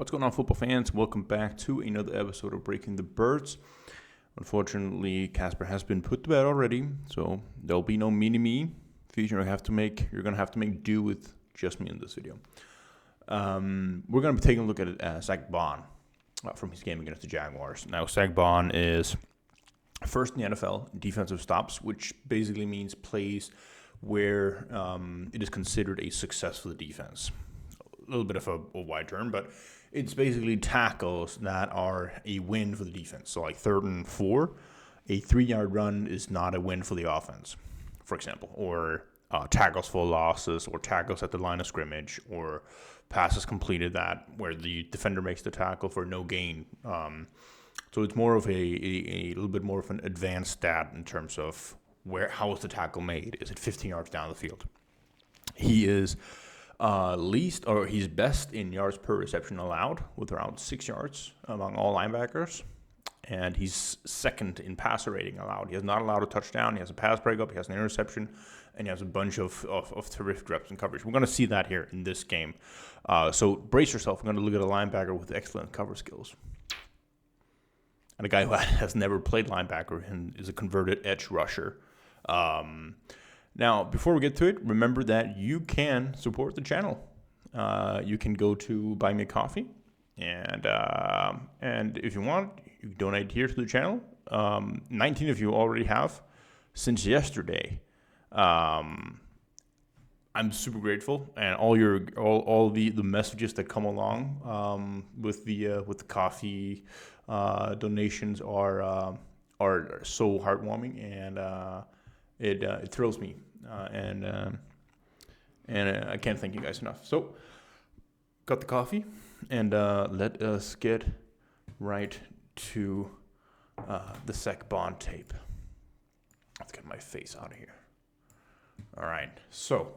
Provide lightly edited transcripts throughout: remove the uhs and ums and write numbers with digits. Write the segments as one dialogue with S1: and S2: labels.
S1: What's going on, football fans? Welcome back to another episode of Breaking the Birds. Unfortunately, Casper has been put to bed already, so there'll be no mini-me feature. You're gonna have to make do with just me in this video. We're gonna be taking a look at Zach Baun from his game against the Jaguars. Now, Zach Baun is first in the NFL in defensive stops, which basically means plays where it is considered a success for the defense. A little bit of a wide term, but it's basically tackles that are a win for the defense. So like 3rd and 4, a 3-yard run is not a win for the offense, for example, or tackles for losses, or tackles at the line of scrimmage, or passes completed that where the defender makes the tackle for no gain. So it's more of a little bit more of an advanced stat in terms of how is the tackle made? Is it 15 yards down the field? He is he's best in yards per reception allowed with around 6 yards among all linebackers. And he's second in passer rating allowed. He has not allowed a touchdown. He has a pass breakup. He has an interception. And he has a bunch of terrific reps and coverage. We're going to see that here in this game. So brace yourself. We're going to look at a linebacker with excellent cover skills. And a guy who has never played linebacker and is a converted edge rusher. Now, before we get to it, remember that you can support the channel. You can go to Buy Me a Coffee, and if you want, you can donate here to the channel. 19 of you already have since yesterday. I'm super grateful, and all the messages that come along with the coffee donations are so heartwarming, and it thrills me. And I can't thank you guys enough. So, got the coffee, and let us get right to the Zach Baun tape. Let's get my face out of here. All right. So,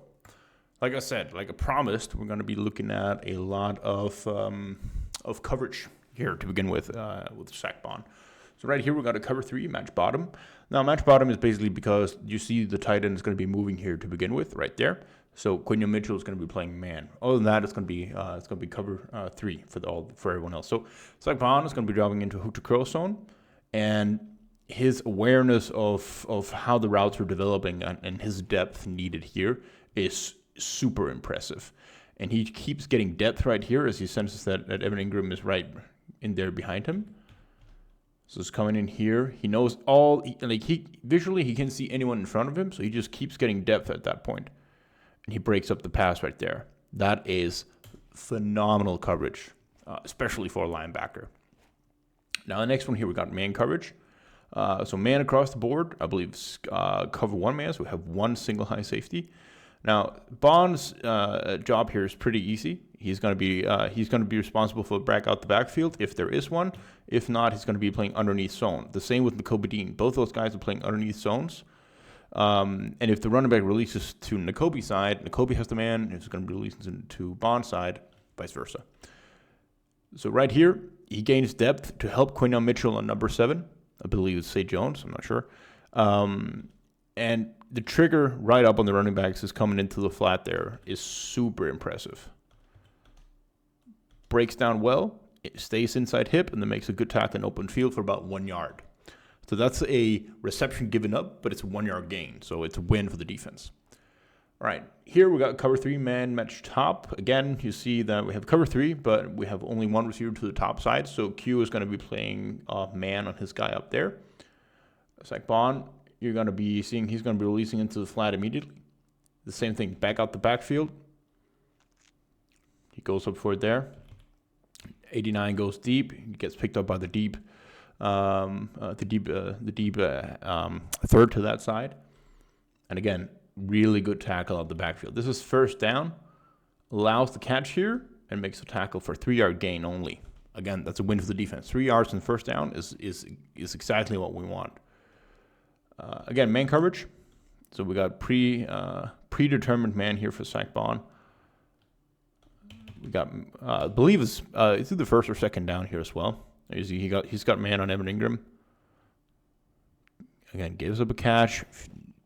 S1: like I said, like I promised, we're going to be looking at a lot of coverage here to begin with Zach Baun. So right here, we got a cover 3, match bottom. Now, match bottom is basically because you see the tight end is going to be moving here to begin with, right there. So Quinion Mitchell is going to be playing man. Other than that, it's going to be cover 3 for everyone else. So Zach Baun is going to be dropping into hook to curl zone, and his awareness of how the routes are developing and his depth needed here is super impressive. And he keeps getting depth right here as he senses that Evan Ingram is right in there behind him. So it's coming in here. He knows visually he can see anyone in front of him, so he just keeps getting depth at that point. And he breaks up the pass right there. That is phenomenal coverage, especially for a linebacker. Now the next one here, we got man coverage. So man across the board, I believe cover 1 man, so we have 1 single high safety. Now Baun's job here is pretty easy. He's going to be responsible for break out the backfield if there is one. If not, he's going to be playing underneath zone. The same with Nakobe Dean. Both those guys are playing underneath zones. And if the running back releases to Nakobe's side, Nakobe has the man. If it's going to be releasing to Baun's side, vice versa. So right here, he gains depth to help Quinion Mitchell on number 7. I believe it's Say Jones. I'm not sure. And the trigger right up on the running backs is coming into the flat there is super impressive. Breaks down well, it stays inside hip, and then makes a good tackle in open field for about 1 yard. So that's a reception given up, but it's a 1-yard gain, so it's a win for the defense. All right, here we got cover 3 man match top. Again, you see that we have cover 3, but we have only 1 receiver to the top side, so Q is going to be playing man on his guy up there. Zach Baun, you're going to be seeing he's going to be releasing into the flat immediately. The same thing, back out the backfield. He goes up for it there. 89 goes deep. He gets picked up by the deep third to that side. And again, really good tackle out the backfield. This is first down, allows the catch here, and makes a tackle for a 3-yard gain only. Again, that's a win for the defense. 3 yards and first down is exactly what we want. Again, man coverage. So we got predetermined man here for Zach Baun. We got, I believe it's either first or second down here as well. He's got man on Evan Ingram. Again, gives up a catch,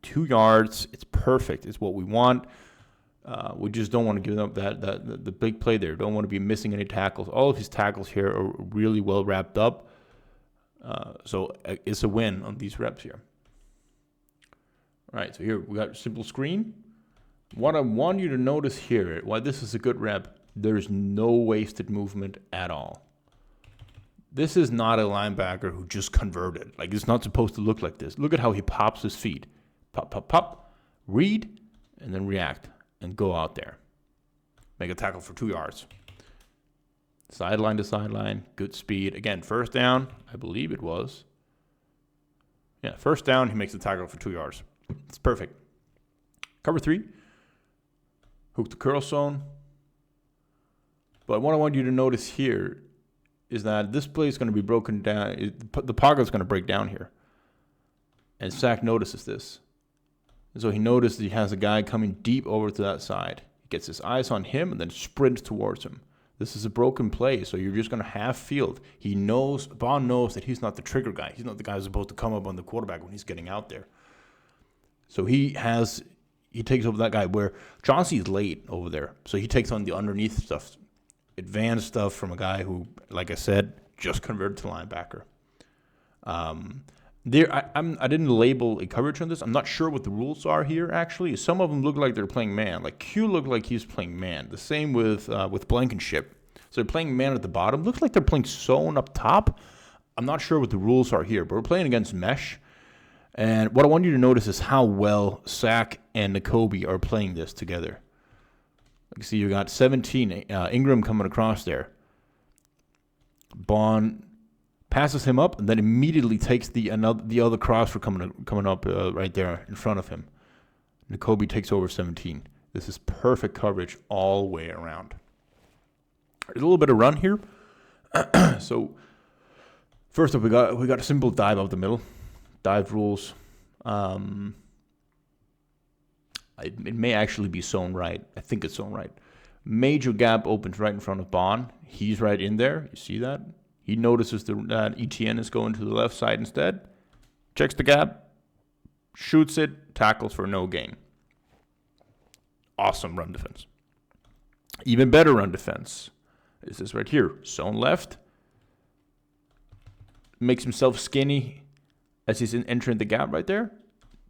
S1: 2 yards. It's perfect. It's what we want. We just don't want to give up the big play there. Don't want to be missing any tackles. All of his tackles here are really well wrapped up. So it's a win on these reps here. All right, so here we got simple screen. What I want you to notice here, why this is a good rep, there's no wasted movement at all. This is not a linebacker who just converted. Like, it's not supposed to look like this. Look at how he pops his feet. Pop, pop, pop, read, and then react, and go out there. Make a tackle for 2 yards. Sideline to sideline, good speed. Again, first down, I believe it was. Yeah, first down, he makes the tackle for 2 yards. It's perfect. Cover 3. Hook the curl zone. But what I want you to notice here is that this play is going to be broken down. The pocket is going to break down here. And Zach notices this. And so he noticed he has a guy coming deep over to that side. He gets his eyes on him and then sprints towards him. This is a broken play, so you're just going to have field. Baun knows that he's not the trigger guy. He's not the guy who's supposed to come up on the quarterback when he's getting out there. So he takes over that guy where Chauncey's late over there. So he takes on the underneath stuff, advanced stuff from a guy who, like I said, just converted to linebacker. I didn't label a coverage on this. I'm not sure what the rules are here, actually. Some of them look like they're playing man. Like Q looked like he's playing man. The same with Blankenship. So they're playing man at the bottom. Looks like they're playing zone up top. I'm not sure what the rules are here, but we're playing against mesh. And what I want you to notice is how well Zach and Nakobe are playing this together. You see, you got 17, Ingram coming across there. Baun passes him up and then immediately takes the other crosser coming up right there in front of him. Nakobe takes over 17. This is perfect coverage all the way around. There's a little bit of run here. So first up, we got a simple dive up the middle. Dive rules. It may actually be zone right. I think it's zone right. Major gap opens right in front of Baun. He's right in there. You see that? He notices that ETN is going to the left side instead. Checks the gap. Shoots it. Tackles for no gain. Awesome run defense. Even better run defense is this right here. Zone left. Makes himself skinny as he's entering the gap right there.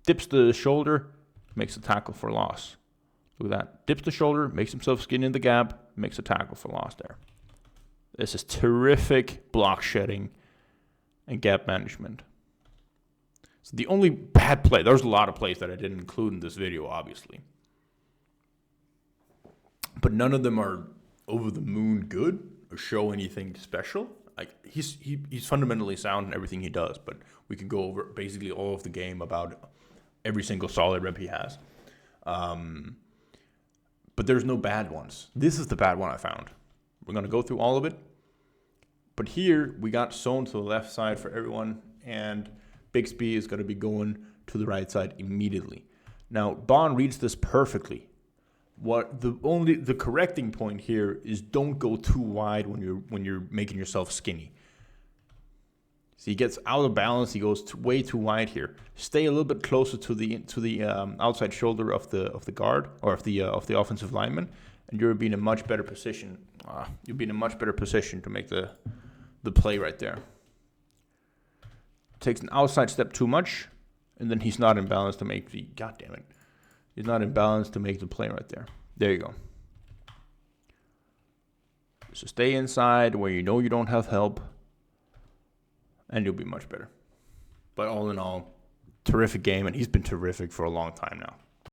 S1: Dips the shoulder. Makes a tackle for loss. Look at that. Dips the shoulder. Makes himself skinny in the gap. Makes a tackle for loss there. This is terrific block shedding and gap management. So the only bad play, there's a lot of plays that I didn't include in this video, obviously. But none of them are over the moon good or show anything special. Like he's fundamentally sound in everything he does, but we can go over basically all of the game about every single solid rep he has. But there's no bad ones. This is the bad one I found. We're going to go through all of it. But here, we got zone to the left side for everyone, and Bixby is going to be going to the right side immediately. Now, Baun reads this perfectly. The correcting point here is don't go too wide when you're making yourself skinny. So he gets out of balance. He goes way too wide here. Stay a little bit closer to the outside shoulder of the guard or of the offensive lineman, and you'll be in a much better position. You'll be in a much better position to make the play right there. Takes an outside step too much, and then he's not in balance to make the. God damn it! He's not in balance to make the play right there. There you go. So stay inside where you know you don't have help, and you'll be much better. But all in all, terrific game, and he's been terrific for a long time now.